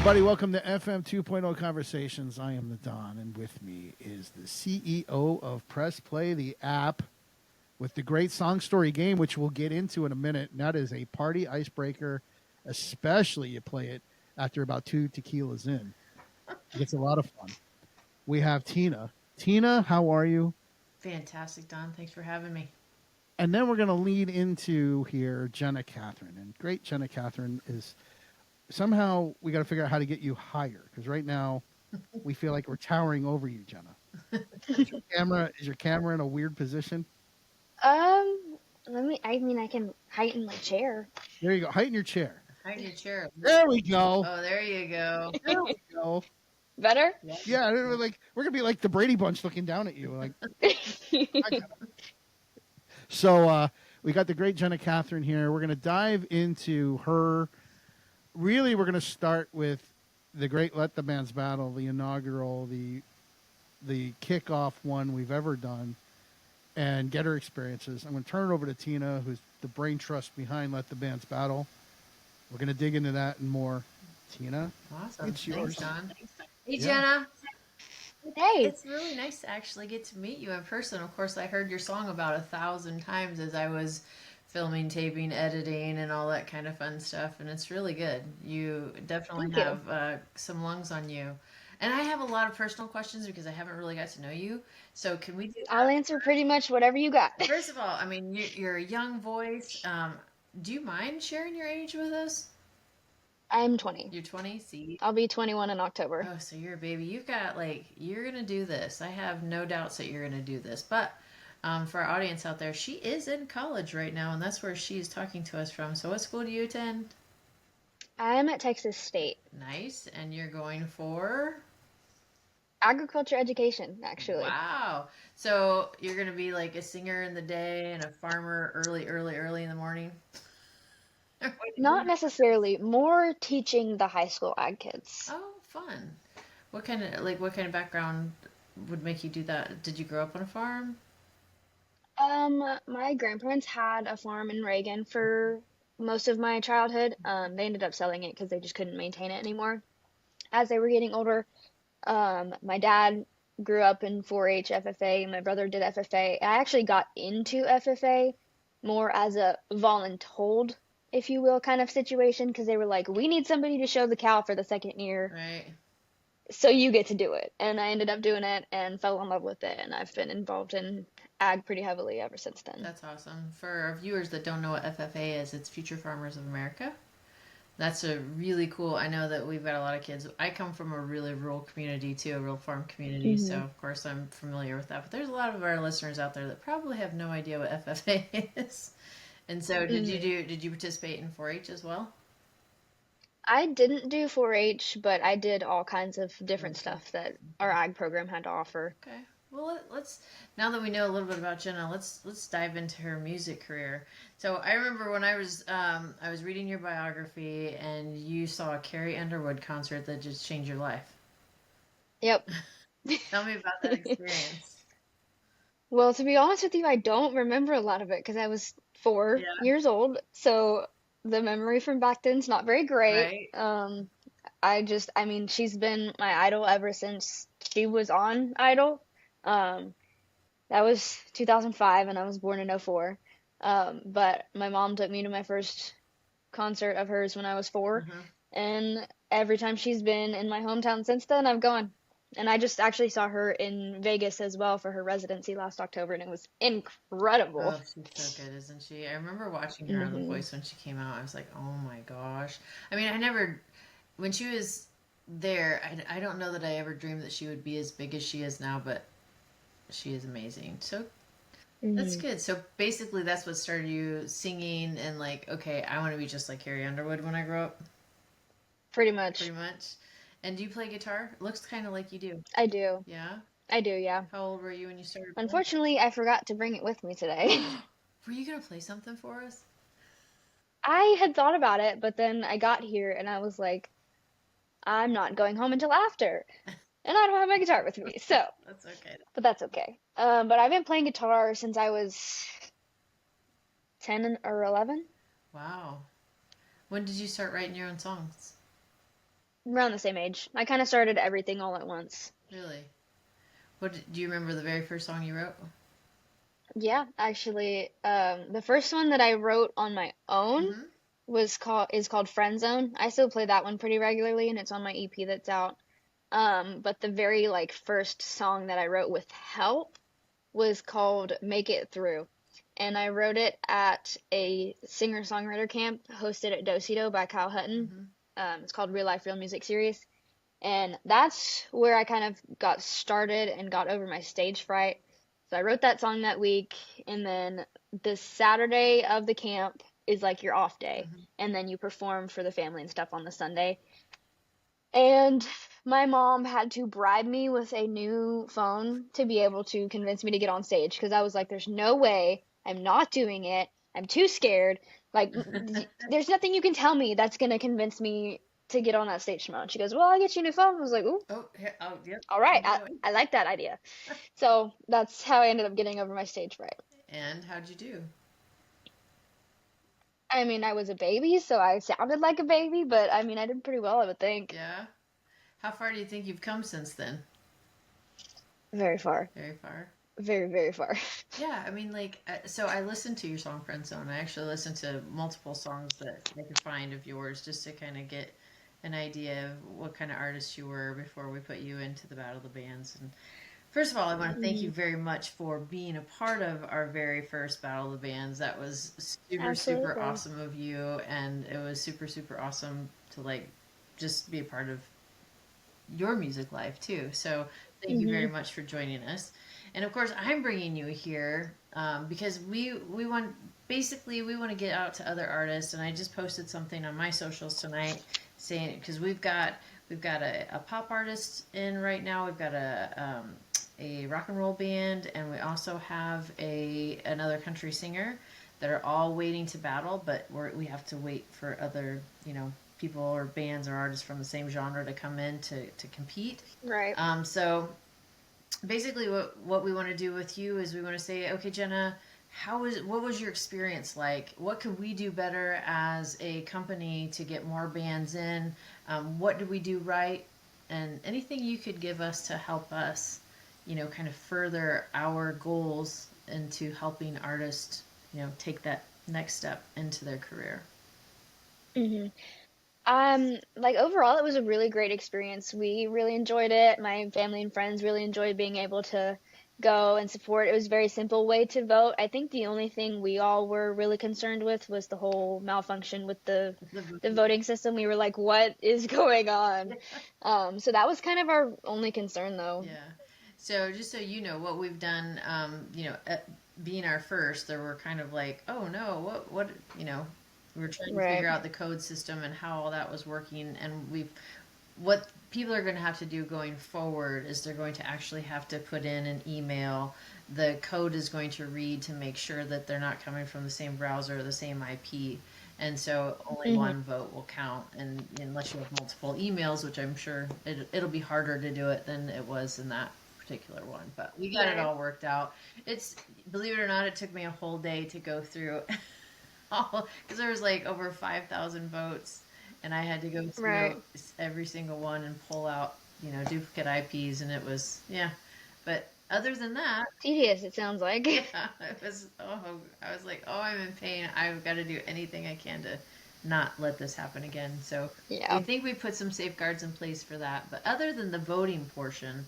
everybody. Welcome to FM 2.0 Conversations. I am the Don, and with me is the CEO of Press Play, the app, with the great song story game, which we'll get into in a minute. And that is a party icebreaker, especially you play it after about 2 tequilas in. It's a lot of fun. We have Tina. Tina, how are you? Fantastic, Don. Thanks for having me. And then we're going to lead into here Jenna Katherine. And great Jenna Katherine is... Somehow we got to figure out how to get you higher, because right now we feel like we're towering over you, Jenna. Is your camera in a weird position? I can heighten my chair. There you go. Heighten your chair. Heighten your chair. There we go. Oh, there you go. There we go. Better? Yeah, we're gonna be like the Brady Bunch looking down at you. Like, so we got the great Jenna Katherine here. We're gonna dive into her. Really, we're going to start with the great Let the Bands Battle, the inaugural, the kickoff one we've ever done, and get her experiences. I'm going to turn it over to Tina, who's the brain trust behind Let the Bands Battle. We're going to dig into that and more. Tina, awesome. It's yours. Thanks, Don. Hey, Jenna. Hey. It's really nice to actually get to meet you in person. Of course, I heard your song about 1,000 times as I was filming, taping, editing, and all that kind of fun stuff, and it's really good. You definitely have some lungs on you. And I have a lot of personal questions because I haven't really got to know you. So can we do that? I'll answer pretty much whatever you got. First of all, I mean, you're a young voice. Do you mind sharing your age with us? I'm 20. You're 20? See? I'll be 21 in October. Oh, so you're a baby. You've got, you're going to do this. I have no doubts that you're going to do this. But for our audience out there, she is in college right now, and that's where she's talking to us from. So what school do you attend? I'm at Texas State. Nice. And you're going for? Agriculture education, actually. Wow. So you're going to be like a singer in the day and a farmer early in the morning? Not necessarily. More teaching the high school ag kids. Oh, fun. What kind of background would make you do that? Did you grow up on a farm? My grandparents had a farm in Reagan for most of my childhood. They ended up selling it because they just couldn't maintain it anymore. As they were getting older, my dad grew up in 4-H FFA, and my brother did FFA. I actually got into FFA more as a voluntold, if you will, kind of situation, because they were like, we need somebody to show the cow for the second year. Right. So you get to do it. And I ended up doing it and fell in love with it, and I've been involved in ag pretty heavily ever since then. That's awesome. For our viewers that don't know what FFA is, it's Future Farmers of America. That's a really cool. I know that we've got a lot of kids. I come from a really rural community too, a real farm community. Mm-hmm. So of course I'm familiar with that. But there's a lot of our listeners out there that probably have no idea what FFA is. And so did you participate in 4-H as well? I didn't do 4-H, but I did all kinds of different stuff that our ag program had to offer. Okay. Well, let's now that we know a little bit about Jenna, let's dive into her music career. So I remember when I was reading your biography, and you saw a Carrie Underwood concert that just changed your life. Yep. Tell me about that experience. Well, to be honest with you, I don't remember a lot of it because I was 4 years old. So the memory from back then's not very great. Right. She's been my idol ever since she was on Idol. That was 2005, and I was born in 2004. But my mom took me to my first concert of hers when I was 4. Mm-hmm. And every time she's been in my hometown since then, I've gone. And I just actually saw her in Vegas as well for her residency last October, and it was incredible. Oh, she's so good, isn't she? I remember watching her on The Voice when she came out. I was like, oh my gosh. I mean, when she was there, I don't know that I ever dreamed that she would be as big as she is now, but she is amazing. So that's good. So basically that's what started you singing and okay, I want to be just like Carrie Underwood when I grow up. Pretty much. And do you play guitar? It looks kind of like you do. I do. Yeah? I do, yeah. How old were you when you started playing? Unfortunately, I forgot to bring it with me today. Were you going to play something for us? I had thought about it, but then I got here and I was like, I'm not going home until after. And I don't have my guitar with me, so. That's okay. But that's okay. But I've been playing guitar since I was 10 or 11. Wow. When did you start writing your own songs? around the same age. I kind of started everything all at once. Really? Do you remember the very first song you wrote? Yeah, actually, the first one that I wrote on my own Mm-hmm. is called Friend Zone. I still play that one pretty regularly, and it's on my EP that's out. But the very like first song that I wrote with help was called Make It Through. And I wrote it at a singer-songwriter camp hosted at Dosido by Kyle Hutton. Mm-hmm. It's called Real Life Real Music Series. And that's where I kind of got started and got over my stage fright. So I wrote that song that week, and then the Saturday of the camp is like your off day, Mm-hmm. and then you perform for the family and stuff on the Sunday. And my mom had to bribe me with a new phone to be able to convince me to get on stage because I was like, there's no way, I'm not doing it. I'm too scared. Like, there's nothing you can tell me that's going to convince me to get on that stage tomorrow. And she goes, well, I'll get you a new phone. I was like, ooh, Oh, yep. all right. I like that idea. So that's how I ended up getting over my stage fright. And how'd you do? I mean, I was a baby, so I sounded like a baby, but I mean, I did pretty well, I would think. Yeah. How far do you think you've come since then? Very far. Very far. Very, very far. Yeah, I mean, like, so I listened to your song Friend Zone. I actually listened to multiple songs that I could find of yours just to kind of get an idea of what kind of artist you were before we put you into the Battle of the Bands. And first of all, I want to thank you very much for being a part of our very first Battle of the Bands. That was super, Absolutely. super awesome of you, and it was super, super awesome to like just be a part of your music life too. So thank you very much for joining us. And of course, I'm bringing you here because we want we want to get out to other artists. And I just posted something on my socials tonight saying because we've got a pop artist in right now. We've got a rock and roll band, and we also have another country singer that are all waiting to battle. But we have to wait for other people or bands or artists from the same genre to come in to compete. Right. So basically what we want to do with you is we want to say, okay, Jenna, what was your experience like? What could we do better as a company to get more bands in? What did we do right? And anything you could give us to help us, kind of further our goals into helping artists, take that next step into their career. Like overall, it was a really great experience. We really enjoyed it. My family and friends really enjoyed being able to go and support. It was a very simple way to vote. I think the only thing we all were really concerned with was the whole malfunction with the voting system. We were like, what is going on? So that was kind of our only concern though. Yeah. So just so you know, what we've done, being our first, there were kind of like, oh no, what, we were trying to figure out the code system and how all that was working. And what people are going to have to do going forward is they're going to actually have to put in an email. The code is going to read to make sure that they're not coming from the same browser or the same IP. And so only one vote will count. And unless you have multiple emails, which I'm sure it'll be harder to do it than it was in that particular one. But we got it all worked out. Believe it or not, it took me a whole day to go through because there was like over 5,000 votes, and I had to go through every single one and pull out, duplicate IPs, and it was, but other than that, tedious, it sounds like. Yeah, I was like, I'm in pain. I've got to do anything I can to not let this happen again. So I think we put some safeguards in place for that. But other than the voting portion,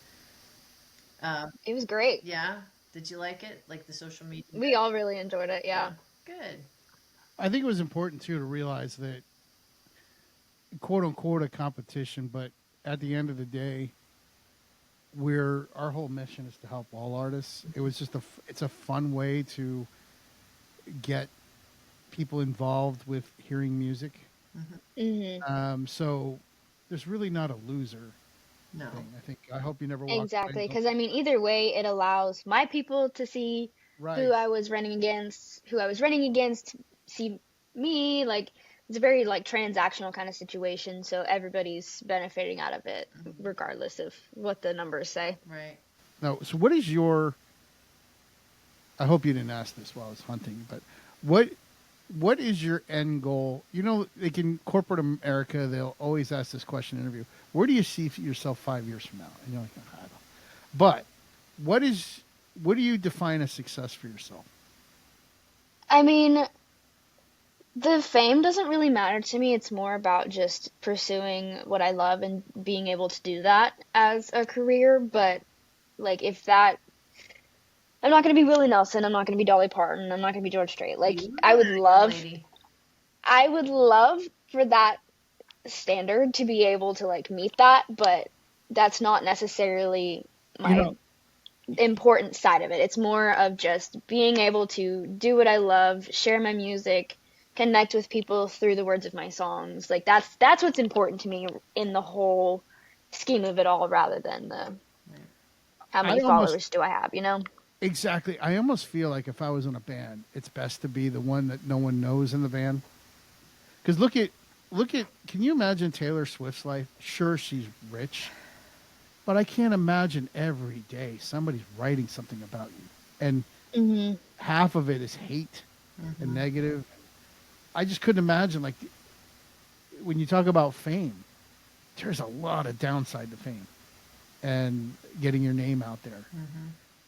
it was great. Yeah. Did you like it? Like the social media? We all really enjoyed it. Yeah. Good. I think it was important too to realize that, quote unquote, a competition, but at the end of the day, our whole mission is to help all artists. It was just it's a fun way to get people involved with hearing music. So there's really not a loser. No. Thing. I hope you never walk exactly, because I mean, either way, it allows my people to see who I was running against, see me. Like, it's a very like transactional kind of situation, so everybody's benefiting out of it, regardless of what the numbers say. Right. Now, so what is your? I hope you didn't ask this while I was hunting, but what is your end goal? You know, like in corporate America, they'll always ask this question in an interview: where do you see yourself 5 years from now? And you're like, I don't know. But what do you define as success for yourself? I mean, the fame doesn't really matter to me. It's more about just pursuing what I love and being able to do that as a career. But like, if that, I'm not going to be Willie Nelson. I'm not going to be Dolly Parton. I'm not going to be George Strait. Like, I would love for that standard to be able to like meet that, but that's not necessarily my important side of it. It's more of just being able to do what I love, share my music, connect with people through the words of my songs. Like that's what's important to me in the whole scheme of it all, rather than the how many followers do I have, you know? Exactly. I almost feel like if I was in a band, it's best to be the one that no one knows in the band. Because look at, can you imagine Taylor Swift's life? Sure, she's rich, but I can't imagine every day somebody's writing something about you. And half of it is hate and negative. I just couldn't imagine, like, when you talk about fame, there's a lot of downside to fame and getting your name out there.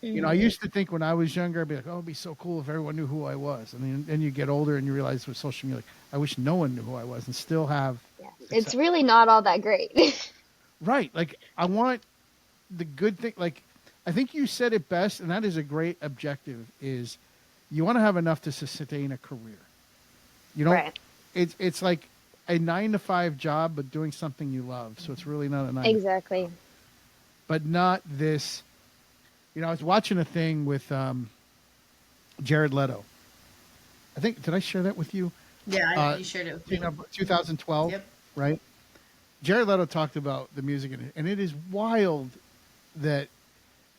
You know, I used to think when I was younger, I'd be like, oh, it'd be so cool if everyone knew who I was. And then you get older and you realize with social media, like, I wish no one knew who I was and still have. Yeah. It's really not all that great. Right. Like, I want the good thing. Like, I think you said it best, and that is a great objective, is you want to have enough to sustain a career. You know, right. It's like a 9-to-5 job, but doing something you love. So it's really not a 9 exactly. But not this. You know, I was watching a thing with Jared Leto. I think, did I share that with you? Yeah, you shared it with me. 2012, yep. Right? Jared Leto talked about the music, and it is wild that,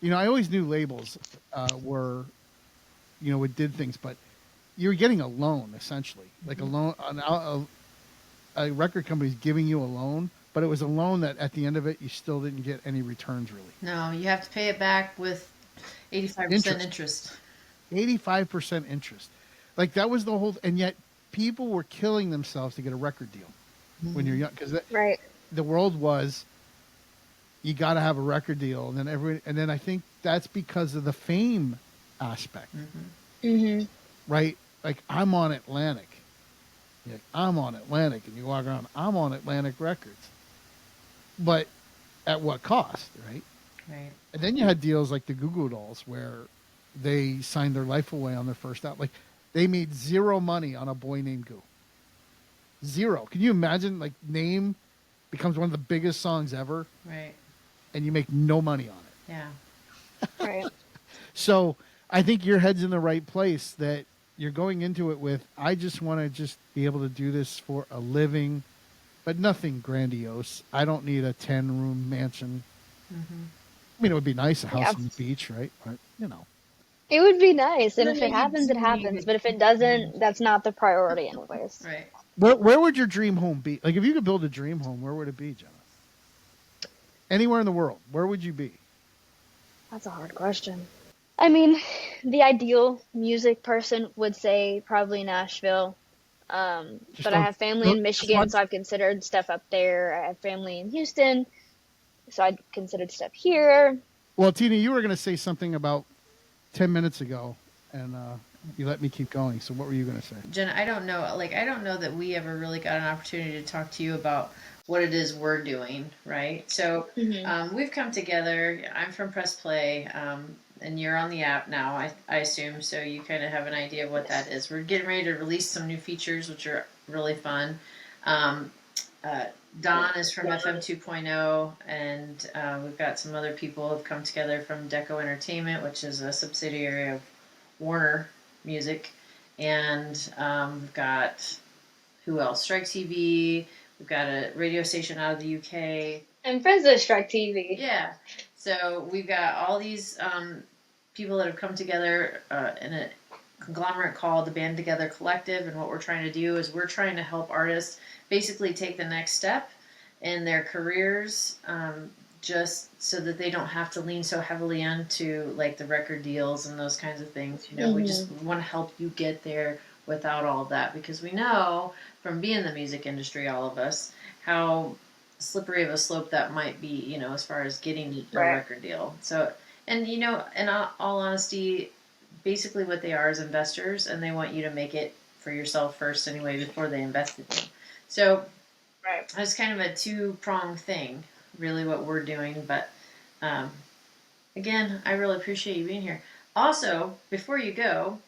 you know, I always knew labels were, you know, it did things, but you were getting a loan, essentially. Like a loan, a record company's giving you a loan, but it was a loan that at the end of it, you still didn't get any returns, really. No, you have to pay it back with 85% interest. 85% interest. Like, that was the whole, and yet people were killing themselves to get a record deal when you're young. Because the world was, you got to have a record deal. And then I think that's because of the fame aspect. Right? Like, I'm on Atlantic. Like, I'm on Atlantic. And you walk around, I'm on Atlantic Records. But at what cost, right? Right. And then you had deals like the Goo Goo Dolls where they signed their life away on their first album. Like, they made zero money on A Boy Named Goo. Zero. Can you imagine, like, Name becomes one of the biggest songs ever? Right. And you make no money on it. Yeah. Right. So I think your head's in the right place, that you're going into it with, I just want to just be able to do this for a living, but nothing grandiose. I don't need a 10-room mansion. I mean, it would be nice, a house on the beach, right? But, you know. It would be nice. And if it happens, it happens. But if it doesn't, that's not the priority anyways. Right. Where would your dream home be? Like, if you could build a dream home, where would it be, Jenna? Anywhere in the world, where would you be? That's a hard question. I mean, the ideal music person would say probably Nashville. But I have family in Michigan, so I've considered stuff up there. I have family in Houston, so I'd considered stuff here. Well, Tina, you were going to say something about 10 minutes ago, and you let me keep going. So what were you going to say? Jenna, I don't know. Like, I don't know that we ever really got an opportunity to talk to you about what it is we're doing, right? So we've come together. I'm from Press Play, and you're on the app now, I assume, so you kind of have an idea of what that is. We're getting ready to release some new features, which are really fun. Don is from FM 2.0, and we've got some other people who have come together from Deco Entertainment, which is a subsidiary of Warner Music. And we've got, who else? Strike TV. We've got a radio station out of the UK. I'm friends with Strike TV. Yeah. So we've got all these people that have come together in a conglomerate called the Band Together Collective, and what we're trying to do is we're trying to help artists basically take the next step in their careers, just so that they don't have to lean so heavily into like the record deals and those kinds of things. You know, we just want to help you get there without all of that, because we know from being in the music industry, all of us, how slippery of a slope that might be, you know, as far as getting a record deal. So, and you know, in all honesty, basically what they are is investors, and they want you to make it for yourself first anyway before they invest in you. So it's kind of a two-pronged thing, really, what we're doing. But again, I really appreciate you being here. Also, before you go,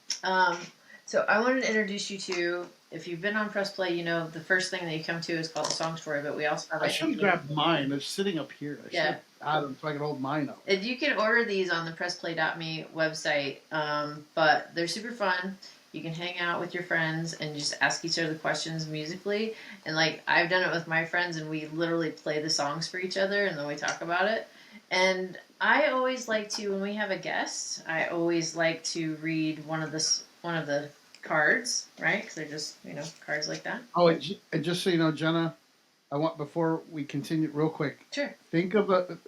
so I wanted to introduce you to, if you've been on Press Play, you know the first thing that you come to is called the Song Story, but we also have... I should have grabbed mine. It's sitting up here. I should have had them so I could hold mine up. You can order these on the PressPlay.me website, but they're super fun. You can hang out with your friends and just ask each other questions musically. And like I've done it with my friends, and we literally play the songs for each other, and then we talk about it. And I always like to, when we have a guest, I always like to read one of the cards, right? Because they're just, you know, cards like that. Oh, and just so you know, Jenna, I want, before we continue, real quick. Sure. Think of at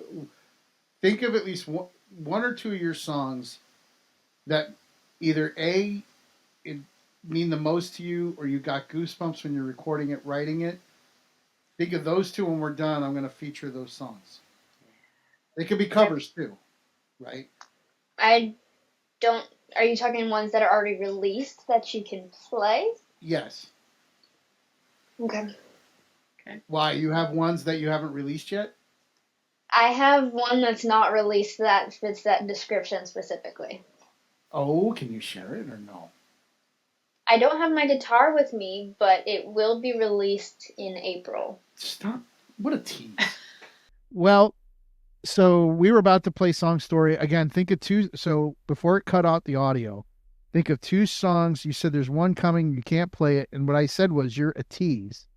least one or two of your songs that either it mean the most to you, or you got goosebumps when you're recording it, writing it. Think of those two. When we're done, I'm going to feature those songs. They could be covers too, right? I don't. Are you talking ones that are already released that you can play? Yes. Okay. Why? You have ones that you haven't released yet? I have one that's not released that fits that description specifically. Oh, can you share it or no? I don't have my guitar with me, but it will be released in April. Stop. What a tease. Well, so we were about to play Song Story. Again, think of two. So before it cut out the audio, think of two songs. You said there's one coming, you can't play it. And what I said was, you're a tease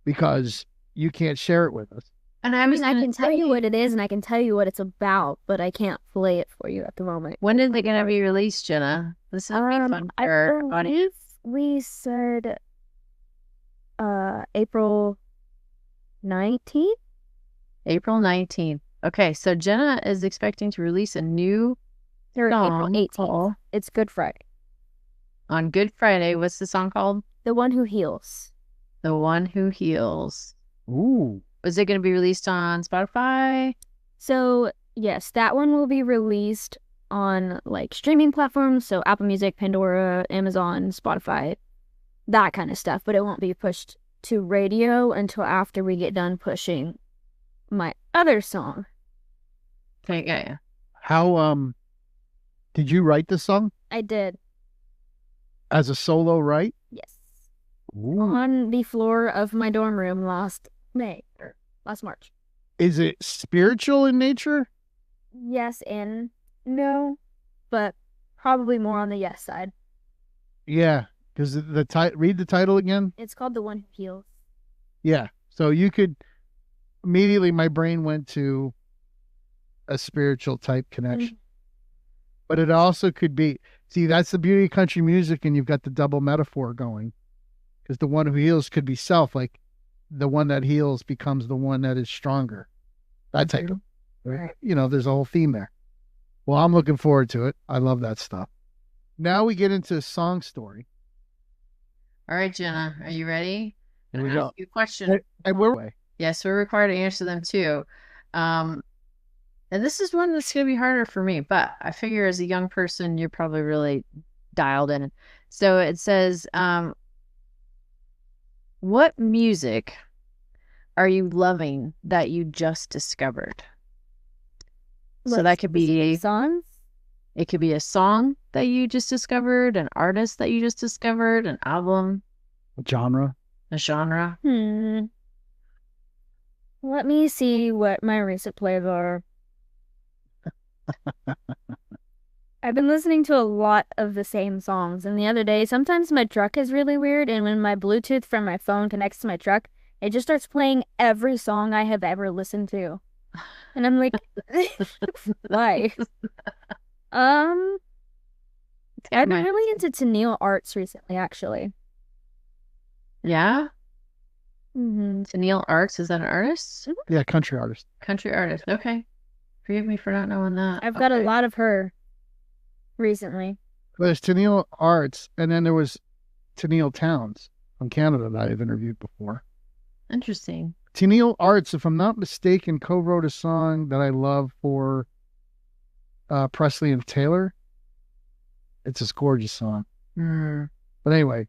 because you can't share it with us. And I can tell you what it is, and I can tell you what it's about, but I can't play it for you at the moment. When is it going to be released, Jenna? This is fun for our audience. We said April 19th? April 19th. Okay, so Jenna is expecting to release a new song. April 18th. It's Good Friday. On Good Friday, what's the song called? The One Who Heals. The One Who Heals. Ooh. Is it going to be released on Spotify? So, yes, that one will be released on, like, streaming platforms, so Apple Music, Pandora, Amazon, Spotify, that kind of stuff, but it won't be pushed to radio until after we get done pushing my other song. Okay, yeah. How, did you write the song? I did. As a solo, right? Yes. Ooh. On the floor of my dorm room last March. Is it spiritual in nature? Yes and no, but probably more on the yes side. Yeah, because read the title again. It's called The One Who Heals. Yeah, so you could immediately, my brain went to a spiritual type connection. Mm-hmm. But it also could be, see, that's the beauty of country music, and you've got the double metaphor going. Because the one who heals could be self, like the one that heals becomes the one that is stronger. That type of, right? You know, there's a whole theme there. Well, I'm looking forward to it. I love that stuff. Now we get into Song Story. All right, Jenna, are you ready? Here we go. Ask you a question. And yes, we're required to answer them too. And this is one that's going to be harder for me, but I figure as a young person, you're probably really dialed in. So it says, what music are you loving that you just discovered? So that could be songs. It could be a song that you just discovered, an artist that you just discovered, an album, a genre. Let me see what my recent plays are. I've been listening to a lot of the same songs, and the other day, sometimes my truck is really weird, and when my Bluetooth from my phone connects to my truck, it just starts playing every song I have ever listened to. And I'm like, why? I've been really into Tenille Arts recently, actually. Yeah? Mm-hmm. Tenille Arts, is that an artist? Yeah, country artist. Country artist, okay. Forgive me for not knowing that. I've got a lot of her recently. There's Tenille Arts, and then there was Tennille Towns from Canada that I've interviewed before. Interesting. Tennille Arts, if I'm not mistaken, co-wrote a song that I love for Presley and Taylor. It's a gorgeous song. But anyway.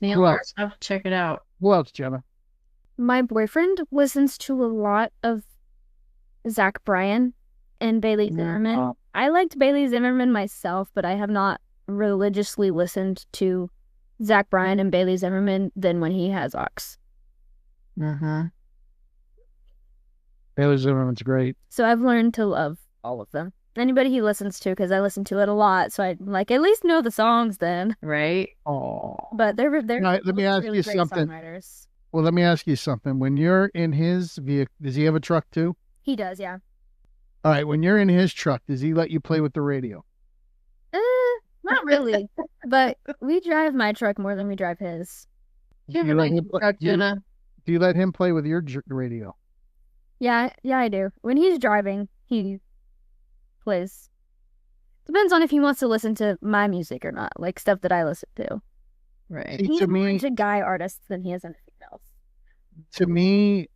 Tennille Arts, I'll have to check it out. Who else, Jenna? My boyfriend listens to a lot of Zach Bryan and Bailey Zimmerman. Oh. I liked Bailey Zimmerman myself, but I have not religiously listened to Zach Bryan and Bailey Zimmerman than when he has Ox. Bailey Zimmerman's great. So I've learned to love all of them. Anybody he listens to, because I listen to it a lot, so I like at least know the songs then. Right? Oh. But they're let me ask really you something. Songwriters. Well, let me ask you something. When you're in his vehicle, does he have a truck too? He does, yeah. All right. When you're in his truck, does he let you play with the radio? Not really. But we drive my truck more than we drive his. Do you let him play with your radio? Yeah, I do. When he's driving, he plays. Depends on if he wants to listen to my music or not, like stuff that I listen to. Right. He's more into guy artists than he is anything else. To me,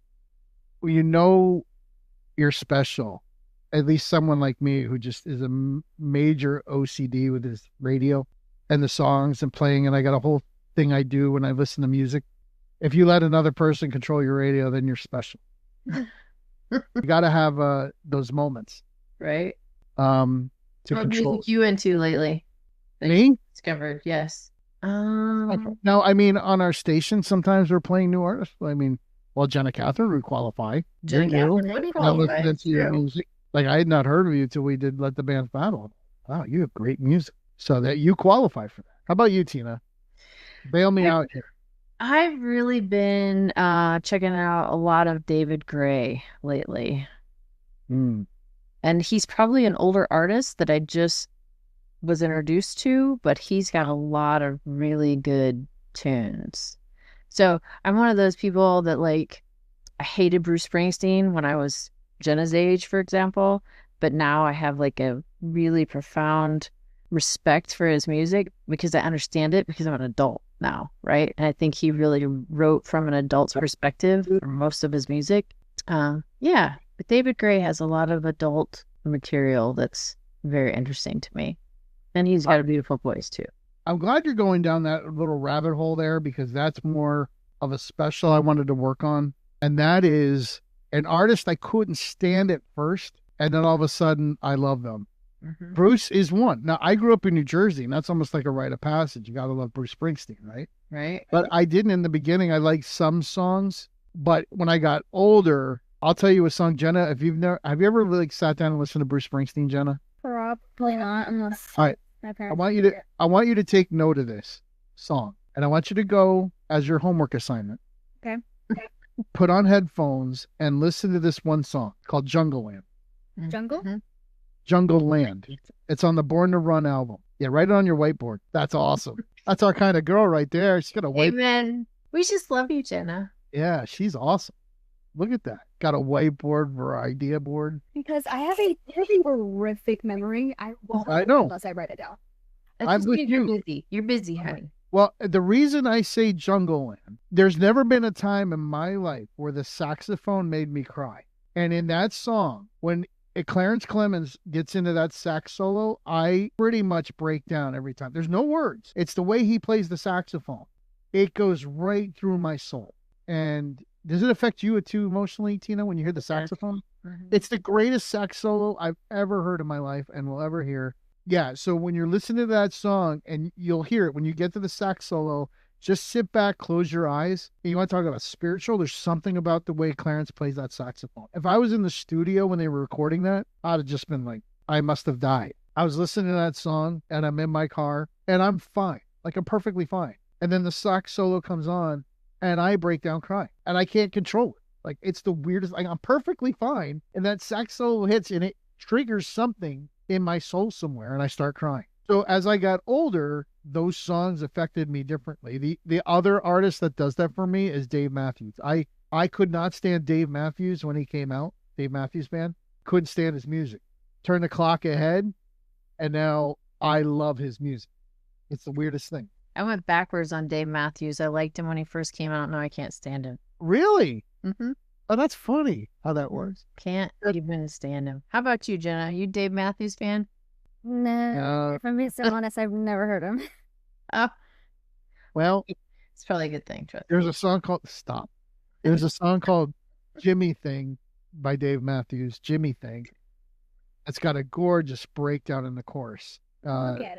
you know you're special. At least someone like me who just is a major OCD with his radio and the songs and playing, and I got a whole thing I do when I listen to music. If you let another person control your radio, then you're special. You got to have those moments. Right. To control. What you into lately? Me? Discovered, yes. No, I mean, on our station, sometimes we're playing new artists. I mean, well, Jenna Katherine would qualify. Jenna Katherine would qualify. I listened to your music. Like, I had not heard of you till we did Let the Bands Battle. Wow, you have great music. So that you qualify for that. How about you, Tina? Bail me out here. I've really been checking out a lot of David Gray lately. And he's probably an older artist that I just was introduced to, but he's got a lot of really good tunes. So I'm one of those people that, like, I hated Bruce Springsteen when I was Jenna's age, for example, but now I have like a really profound respect for his music because I understand it because I'm an adult now, right? And I think he really wrote from an adult's perspective for most of his music. Yeah, but David Gray has a lot of adult material that's very interesting to me. And he's got a beautiful voice too. I'm glad you're going down that little rabbit hole there because that's more of a special I wanted to work on. And that is an artist I couldn't stand at first. And then all of a sudden I love them. Bruce is one. Now, I grew up in New Jersey, and that's almost like a rite of passage. You got to love Bruce Springsteen, right? Right. But I didn't in the beginning. I liked some songs. But when I got older, I'll tell you a song, Jenna. Have you ever like sat down and listened to Bruce Springsteen, Jenna? Probably not, unless all right. my parents. I want you to take note of this song, and I want you to go as your homework assignment. Okay. Put on headphones and listen to this one song called Jungle Land. Jungle? Jungle Land. It's on the Born to Run album. Yeah, write it on your whiteboard. That's awesome. That's our kind of girl right there. She's got a white. Amen. We just love you, Jenna. Yeah, she's awesome. Look at that. Got a whiteboard for our idea board. Because I have a horrific memory. I know. Unless I write it down. I'm with you. You're busy. You're busy, honey. Well, the reason I say Jungle Land, there's never been a time in my life where the saxophone made me cry. And in that song, when Clarence Clemens gets into that sax solo, I pretty much break down every time. There's no words. It's the way he plays the saxophone. It goes right through my soul. And does it affect you too emotionally, Tina, when you hear the saxophone? It's the greatest sax solo I've ever heard in my life and will ever hear. Yeah, so when you're listening to that song, and you'll hear it when you get to the sax solo, just sit back, close your eyes. And you want to talk about spiritual? There's something about the way Clarence plays that saxophone. If I was in the studio when they were recording that, I'd have just been like, I must have died. I was listening to that song, and I'm in my car, and I'm fine. Like, I'm perfectly fine. And then the sax solo comes on, and I break down crying, and I can't control it. Like, it's the weirdest. Like, I'm perfectly fine, and that sax solo hits, and it triggers something in my soul somewhere, and I start crying. So as I got older, those songs affected me differently. The other artist that does that for me is Dave Matthews. I could not stand Dave Matthews when he came out, Dave Matthews Band. Couldn't stand his music. Turn the clock ahead, and now I love his music. It's the weirdest thing. I went backwards on Dave Matthews. I liked him when he first came out. Now I can't stand him. Really? Mm-hmm. Oh, that's funny how that works. Can't even stand him. How about you, Jenna? You Dave Matthews fan? No. If I'm being so honest, I've never heard him. Oh. Well, it's probably a good thing. There's a song called There's a song called Jimmy Thing by Dave Matthews. Jimmy Thing. It's got a gorgeous breakdown in the chorus. Look at it.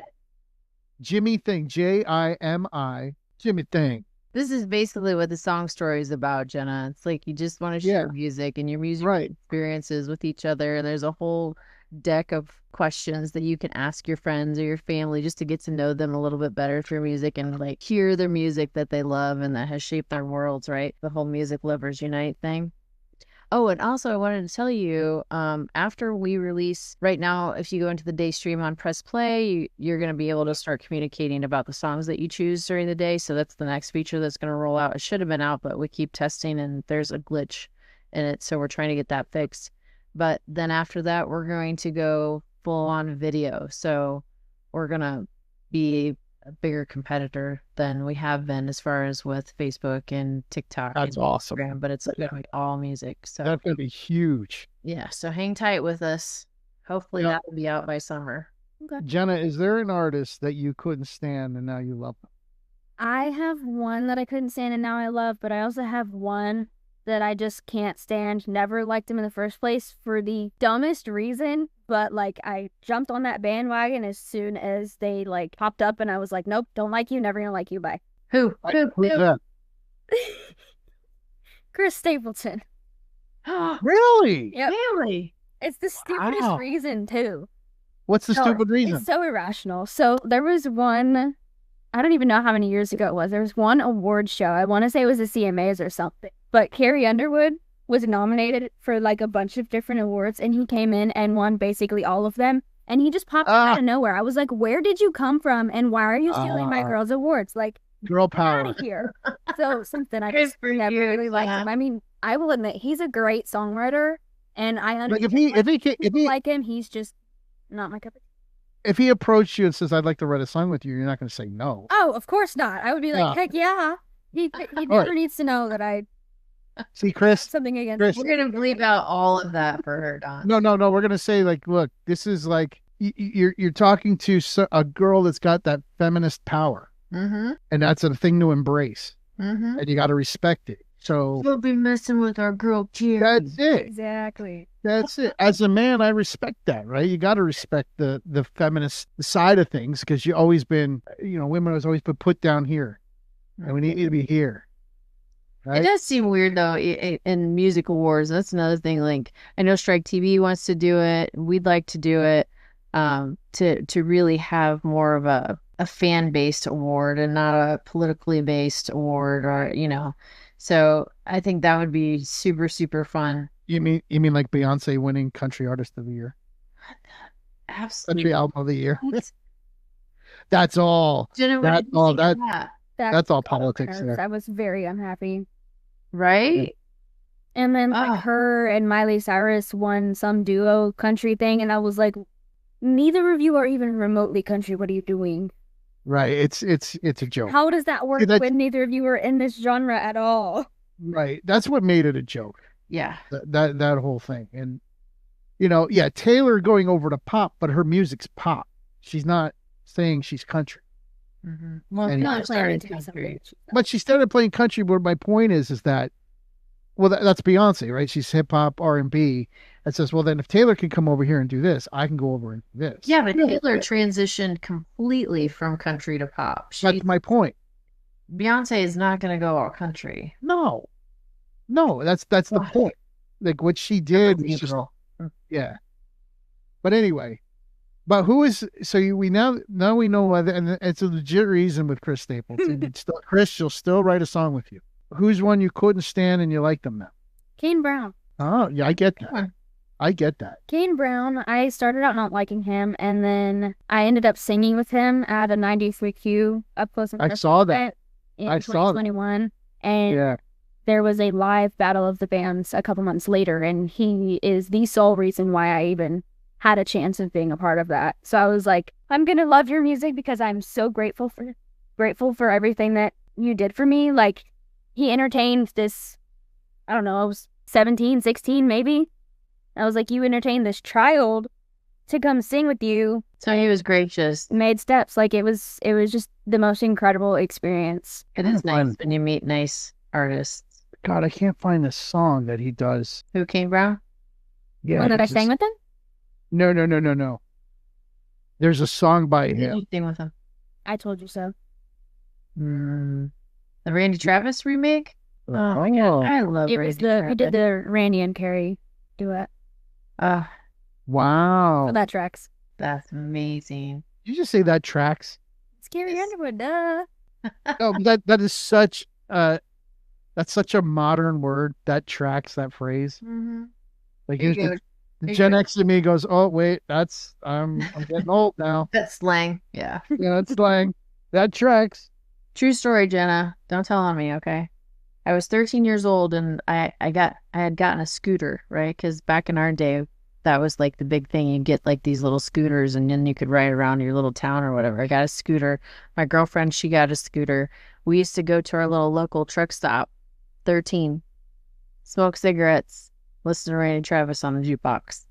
Jimmy Thing, Jimi, Jimmy Thing. This is basically what the song story is about, Jenna. It's like you just want to share music and your music experiences with each other. And there's a whole deck of questions that you can ask your friends or your family just to get to know them a little bit better through music and like hear their music that they love and that has shaped their worlds, right? The whole Music Lovers Unite thing. Oh, and also I wanted to tell you, after we release, right now, if you go into the day stream on Press Play, you're going to be able to start communicating about the songs that you choose during the day. So that's the next feature that's going to roll out. It should have been out, but we keep testing and there's a glitch in it. So we're trying to get that fixed. But then after that, we're going to go full on video. So we're going to be a bigger competitor than we have been as far as with Facebook and TikTok. That's and awesome. Instagram, but it's going to be all music. So that's going to be huge. Yeah. So hang tight with us. Hopefully that will be out by summer. Okay. Jenna, is there an artist that you couldn't stand and now you love them? I have one that I couldn't stand and now I love, but I also have one that I just can't stand. Never liked him in the first place for the dumbest reason, but like I jumped on that bandwagon as soon as they like popped up and I was like, nope, don't like you, never gonna like you, bye. Who's that? Chris Stapleton. Really? Yep. Really? It's the stupidest reason too. What's the stupid reason? It's so irrational. So there was one, I don't even know how many years ago it was. There was one award show. I want to say it was the CMAs or something. But Carrie Underwood was nominated for like a bunch of different awards and he came in and won basically all of them. And he just popped out of nowhere. I was like, where did you come from? And why are you stealing my girl's awards? Like, girl power. Get out of here. So something I just never really liked him. I mean, I will admit he's a great songwriter and I understand if he like him, he's just not my cup of tea. If he approached you and says, I'd like to write a song with you, you're not going to say no. Oh, of course not. I would be like, heck yeah. He never needs to know that I see Chris something against Chris. We're going to bleep out all of that for her, Don. No. We're going to say like, look, this is like, you're talking to a girl that's got that feminist power. Mm-hmm. And that's a thing to embrace. Mm-hmm. And you got to respect it. So we'll be messing with our girl Carrie. That's it. Exactly. That's it. As a man, I respect that, right? You got to respect the feminist side of things because you've always been, women have always been put down here. And we need you to be here. Right? It does seem weird though in music awards. That's another thing. Like I know Strike TV wants to do it. We'd like to do it to really have more of a fan based award and not a politically based award or So I think that would be super super fun. You mean like Beyonce winning Country Artist of the Year? Absolutely. Country Album of the Year. That's all. That's all. That's all politics there. I was very unhappy. Right? And then like her and Miley Cyrus won some duo country thing and I was like, neither of you are even remotely country. What are you doing? Right. It's a joke. How does that work when neither of you are in this genre at all? Right. That's what made it a joke. Yeah. That whole thing. And Taylor going over to pop, but her music's pop. She's not saying she's country. Mm-hmm. Well, not country. But she started playing country. But my point is that, well, that's Beyonce, right? She's hip hop, R&B. It says, well, then if Taylor can come over here and do this, I can go over and do this. Yeah, but Taylor transitioned completely from country to pop. That's my point. Beyonce is not going to go all country. No, that's the point. Like what she did. Yeah. But anyway, who is we now we know whether, and it's a legit reason with Chris Stapleton. Chris, she'll still write a song with you. Who's one you couldn't stand and you like them now? Kane Brown. Oh yeah, I get that. Kane Brown, I started out not liking him, and then I ended up singing with him at a 93Q up close and personal. I saw that. In 2021, and there was a live Battle of the Bands a couple months later, and he is the sole reason why I even had a chance of being a part of that. So I was like, I'm gonna love your music because I'm so grateful grateful for everything that you did for me. Like, he entertained this, I don't know, I was 17, 16 maybe. I was like, you entertained this child to come sing with you. So he was gracious. Made steps. Like, it was just the most incredible experience. It is nice when you meet nice artists. God, I can't find the song that he does. Who, Kane Brown? Yeah. That I sang with him? No. There's a song by Did him. you sing with him? I told you so. The Randy Travis remake? Oh, my God. I love It Randy was Travis. he did the Randy and Carrie duet. Wow. So that tracks. That's amazing. Did you just say that tracks? It's Carrie Underwood, duh. Oh, that is such that's such a modern word. That tracks, that phrase. Mm-hmm. Like the Gen X to me goes, oh wait, that's I'm getting old now. That's slang. Yeah. Yeah, that's slang. That tracks. True story, Jenna. Don't tell on me, okay? I was 13 years old and I had gotten a scooter, right? Because back in our day, that was like the big thing. You'd get like these little scooters and then you could ride around your little town or whatever. I got a scooter. My girlfriend, she got a scooter. We used to go to our little local truck stop, 13, smoke cigarettes, listen to Randy Travis on the jukebox.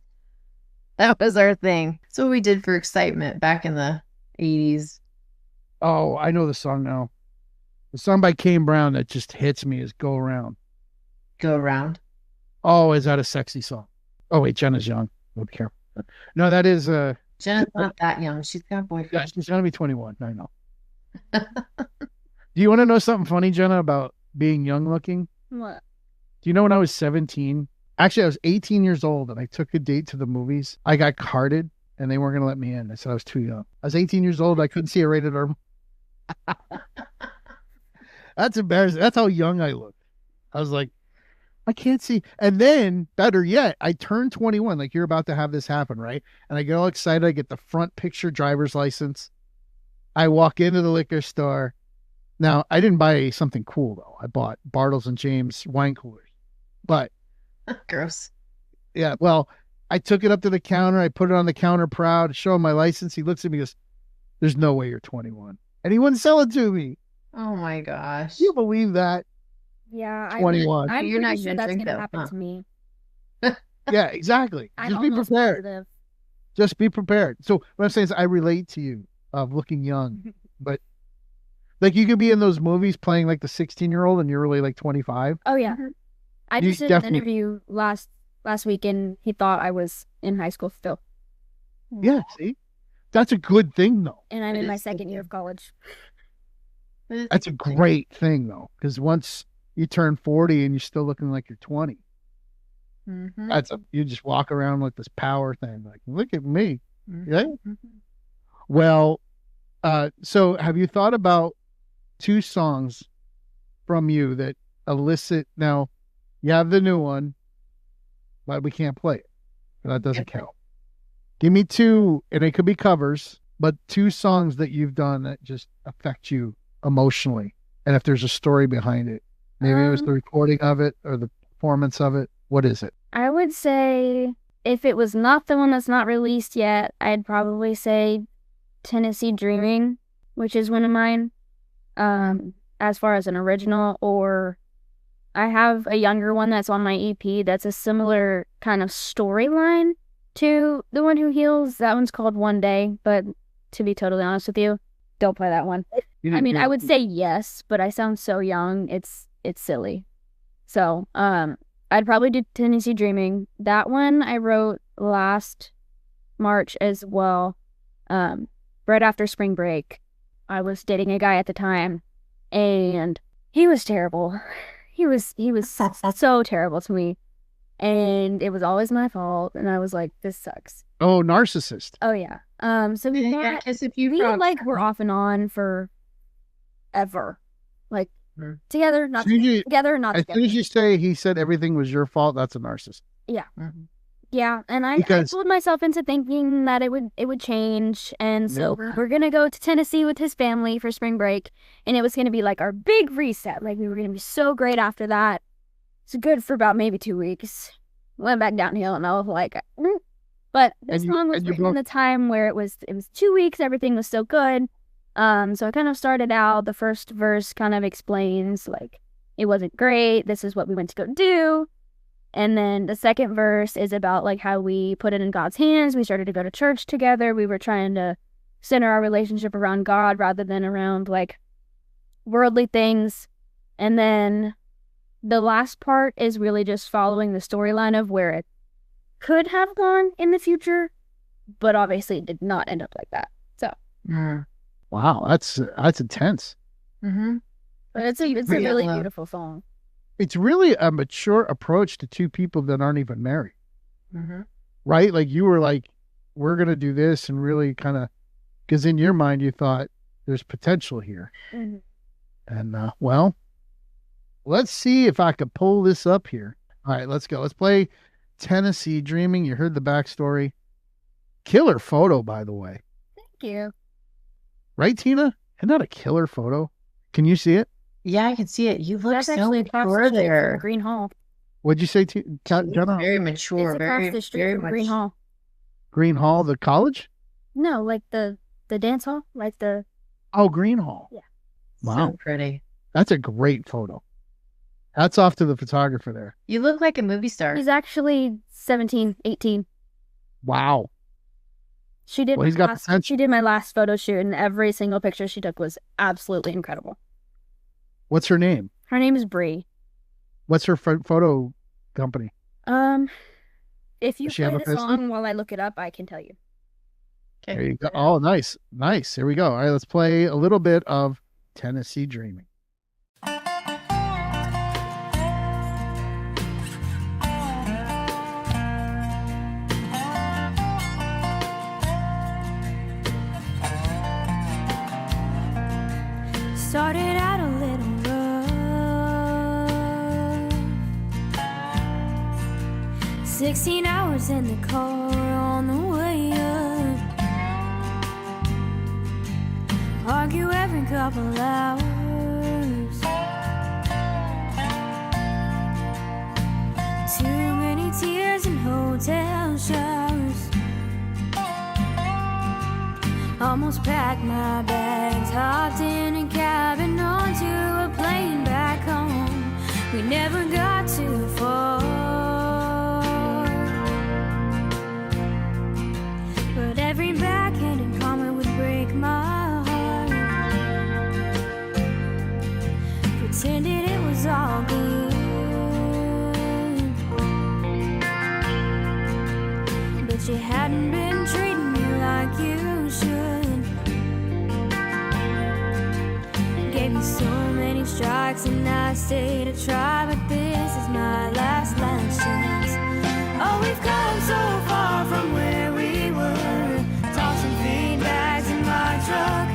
That was our thing. That's what we did for excitement back in the 80s. Oh, I know the song now. The song by Kane Brown that just hits me is Go Around. Go Around? Oh, is that a sexy song? Oh, wait, Jenna's young. Don't be careful. No, that is... Jenna's not that young. She's got a boyfriend. Yeah, she's going to be 21. I know. Do you want to know something funny, Jenna, about being young looking? What? Do you know when I was 17? Actually, I was 18 years old and I took a date to the movies. I got carded and they weren't going to let me in. I said I was too young. I was 18 years old. I couldn't see a rated R. That's embarrassing. That's how young I looked. I was like, I can't see. And then, better yet, I turned 21. Like, you're about to have this happen, right? And I get all excited. I get the front picture driver's license. I walk into the liquor store. Now, I didn't buy something cool, though. I bought Bartles and James wine coolers. But... Gross. Yeah, well, I took it up to the counter. I put it on the counter proud, show him my license. He looks at me and goes, there's no way you're 21. And he wouldn't sell it to me. Oh, my gosh. Do you believe that? Yeah. 21. I'm You're not pretty sure gonna that's drink going to that, happen huh? to me. Yeah, exactly. I'm Just be almost prepared. positive. Just be prepared. So what I'm saying is I relate to you of looking young. But like you could be in those movies playing like the 16-year-old and you're really like 25. Oh, yeah. I You just did an definitely- interview last week and he thought I was in high school still. Yeah, see? That's a good thing, though. And I'm It in my is second good. year of college. That's a great thing, though, because once you turn 40 and you're still looking like you're 20, Mm-hmm. you just walk around with this power thing. Like, look at me. Mm-hmm. Yeah. Well, so have you thought about 2 songs from you that elicit? Now, you have the new one, but we can't play it. That doesn't count. Give me 2, and it could be covers, but 2 songs that you've done that just affect you emotionally. And if there's a story behind it, maybe it was the recording of it or the performance of it. What is it? I would say if it was not the one that's not released yet, I'd probably say Tennessee Dreaming, which is one of mine. As far as an original, or I have a younger one that's on my EP that's a similar kind of storyline to The One Who Heals. That one's called One Day, but to be totally honest with you, don't play that one. I mean, I would say yes, but I sound so young, it's silly. So, I'd probably do Tennessee Dreaming. That one I wrote last March as well, right after spring break. I was dating a guy at the time, and he was terrible. He was so terrible to me, and it was always my fault, and I was like, this sucks. Oh, narcissist. Oh, yeah. So we got, we're off and on for ever. Like, together, not together, not As together. soon as you say he said everything was your fault, that's a narcissist. Yeah. Yeah, and I Because- fooled myself into thinking that it would change, and so we're gonna go to Tennessee with his family for spring break, and it was gonna be like our big reset. Like, we were gonna be so great after that. It's good for about maybe 2 weeks. Went back downhill, and I was like, But this And you- song was and you written in broke- the time where it was 2 weeks, everything was so good, So I kind of started out, the first verse kind of explains, like, it wasn't great, this is what we went to go do. And then the second verse is about, like, how we put it in God's hands. We started to go to church together. We were trying to center our relationship around God rather than around, like, worldly things. And then the last part is really just following the storyline of where it could have gone in the future, but obviously it did not end up like that. So. Wow, that's intense. Mm-hmm. But it's a really beautiful song. It's really a mature approach to two people that aren't even married. Mm-hmm. Right? Like, you were like, we're going to do this, and really kind of, because in your mind you thought there's potential here. Mm-hmm. And, well, let's see if I could pull this up here. All right, let's go. Let's play Tennessee Dreaming. You heard the backstory. Killer photo, by the way. Thank you. Right, Tina? Isn't that a killer photo? Can you see it? Yeah, I can see it. You look so mature there. Green Hall. What'd you say, Jenna? Very mature. It's across the street from Green Hall. Green Hall, the college? No, like the dance hall, like the. Oh, Green Hall. Yeah. Wow. So pretty. That's a great photo. Hats off to the photographer there. You look like a movie star. He's actually 17, 18. Wow. She did. Well, he's got potential. She did my last photo shoot, and every single picture she took was absolutely incredible. What's her name? Her name is Bree. What's her photo company? If you play the song while I look it up, I can tell you. Okay. There you go. Oh, nice. Nice. Here we go. All right, let's play a little bit of Tennessee Dreaming. Started out a little rough. 16 hours in the car on the way up. Argue every couple hours. Too many tears in hotel showers. Almost packed my bags, hopped in a cab and onto a plane back home. We never got too far, but every backhanded comment would break my heart. Pretended it was all good, but you hadn't been treating me like you should. Gave me so many strikes and I stayed to try, but this is my last chance. Oh, we've come so far from where we were. Tossing feedbacks in my truck.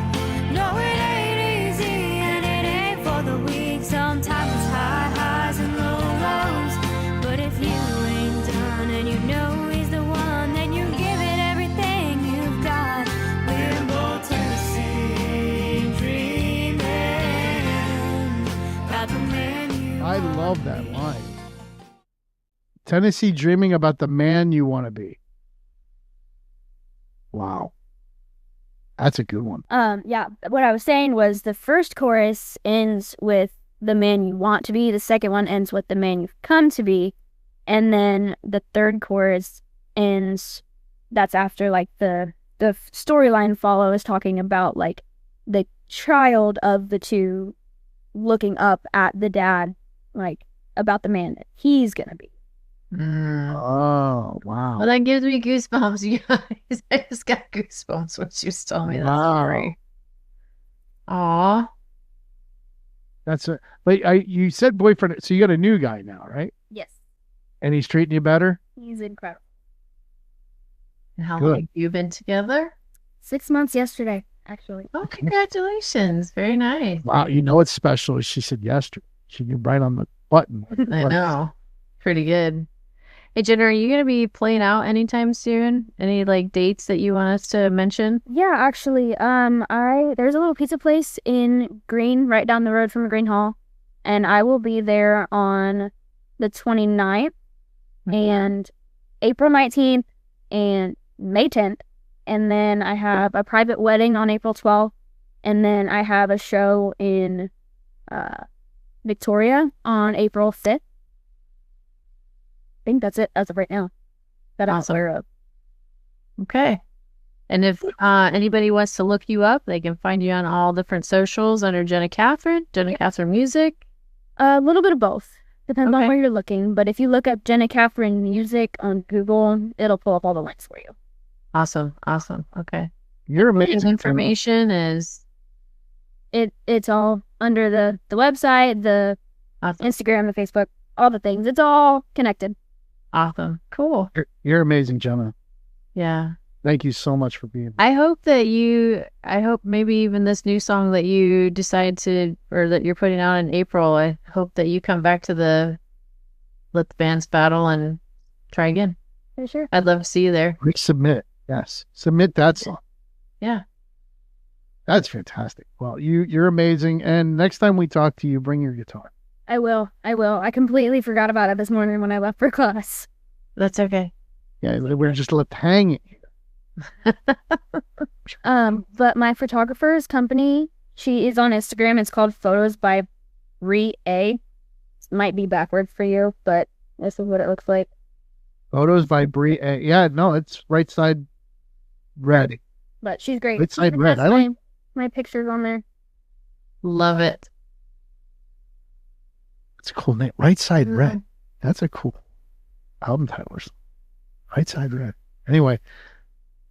No, it ain't easy and it ain't for the weak. Sometimes it's high highs and low lows. But if you ain't done and you know he's the one, then you give it everything you've got. We're both Tennessee dreaming about the man you I love that line. Tennessee Dreaming about the man you want to be. Wow. That's a good one. Yeah, what I was saying was the first chorus ends with the man you want to be. The second one ends with the man you've come to be. And then the third chorus ends, that's after, like, the storyline follows talking about, like, the child of the two looking up at the dad, like, about the man that he's gonna be. Oh, wow. Well, that gives me goosebumps, you guys. I just got goosebumps when she was telling me that story. Aw. That's it. But you said boyfriend, so you got a new guy now, right? Yes. And he's treating you better? He's incredible. And how long have you been together? 6 months yesterday, actually. Oh, congratulations. Very nice. Wow, you know what's special? She said yesterday. She knew right on the button. I know. Pretty good. Hey, Jenna, are you going to be playing out anytime soon? Any, like, dates that you want us to mention? Yeah, actually, there's a little pizza place in Green, right down the road from Green Hall, and I will be there on the 29th and April 19th and May 10th, and then I have a private wedding on April 12th, And then I have a show in Victoria on April 5th. I think that's it as of right now that I'm aware of. Okay. And if anybody wants to look you up, they can find you on all different socials under Jenna Katherine, Jenna Katherine Music. A little bit of both. Depends on where you're looking. But if you look up Jenna Katherine Music on Google, it'll pull up all the links for you. Awesome. Okay. You're amazing. Information is... It's all under the website, the Instagram, the Facebook, all the things. It's all connected. Awesome. Cool. You're amazing, Jenna. Yeah. Thank you so much for being here. I hope maybe even this new song that you decide to, or that you're putting out in April, I hope that you come back to the Let the Bands Battle and try again. For sure. I'd love to see you there. Resubmit. Yes. Submit that song. Yeah. That's fantastic. Well, you're amazing. And next time we talk to you, bring your guitar. I will. I completely forgot about it this morning when I left for class. That's okay. Yeah, we're just left hanging. But my photographer's company, she is on Instagram. It's called Photos by Brie A. It might be backwards for you, but this is what it looks like. Photos by Brie A. Yeah, no, it's right side red. But she's great. Right side red. I like my pictures on there. Love it. It's a cool name. Right side red. That's a cool album title or something. Right side red. Anyway,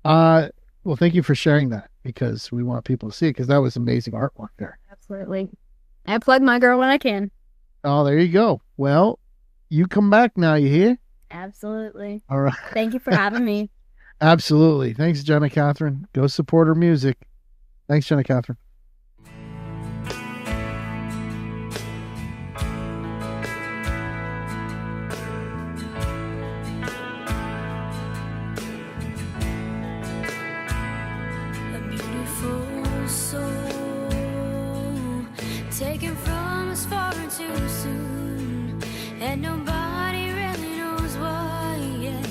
well, thank you for sharing that because we want people to see it because that was amazing artwork there. Absolutely. I plug my girl when I can. Oh, there you go. Well, you come back now, you hear? Absolutely. All right. Thank you for having me. Absolutely. Thanks, Jenna Katherine. Go support her music. Thanks, Jenna Katherine. Taken from us far too soon, and nobody really knows why. Yeah,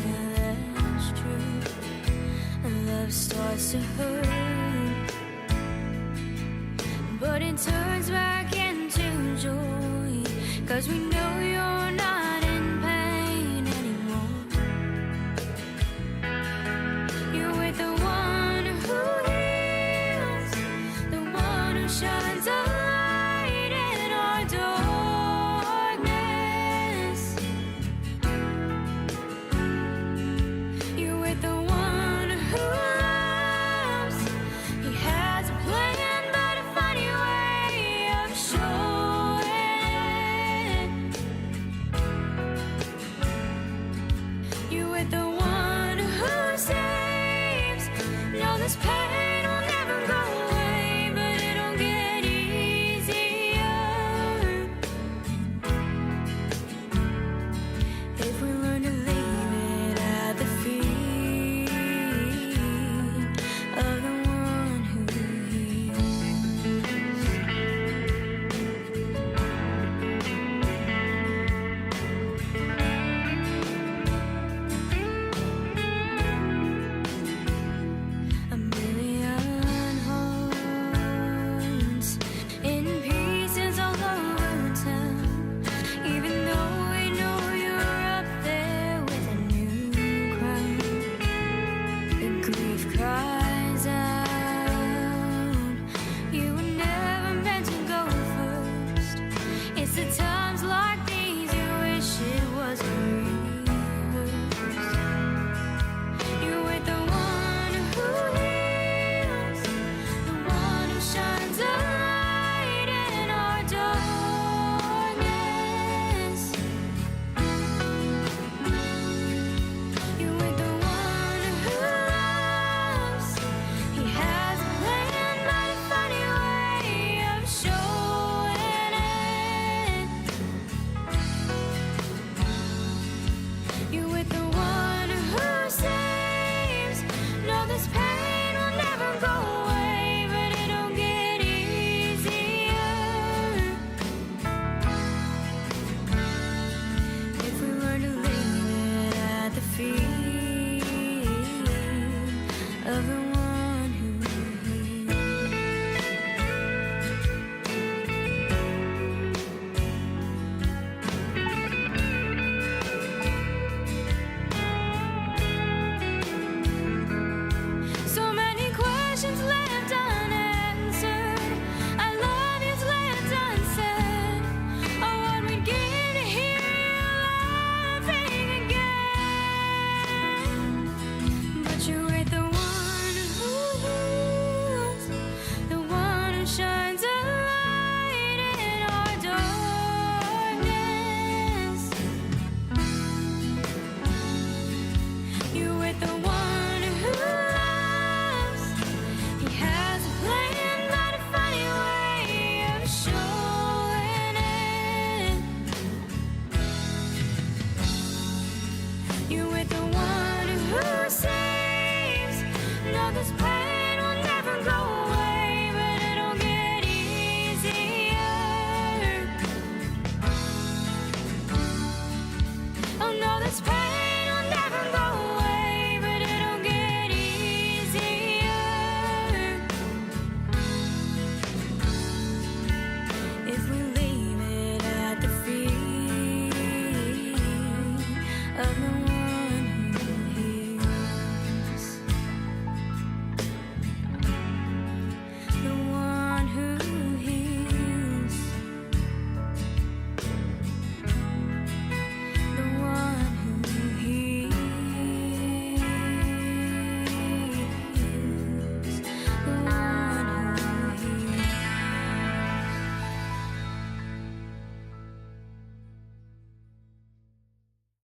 that's true. Love starts to hurt, but it turns back into joy, 'cause we know you're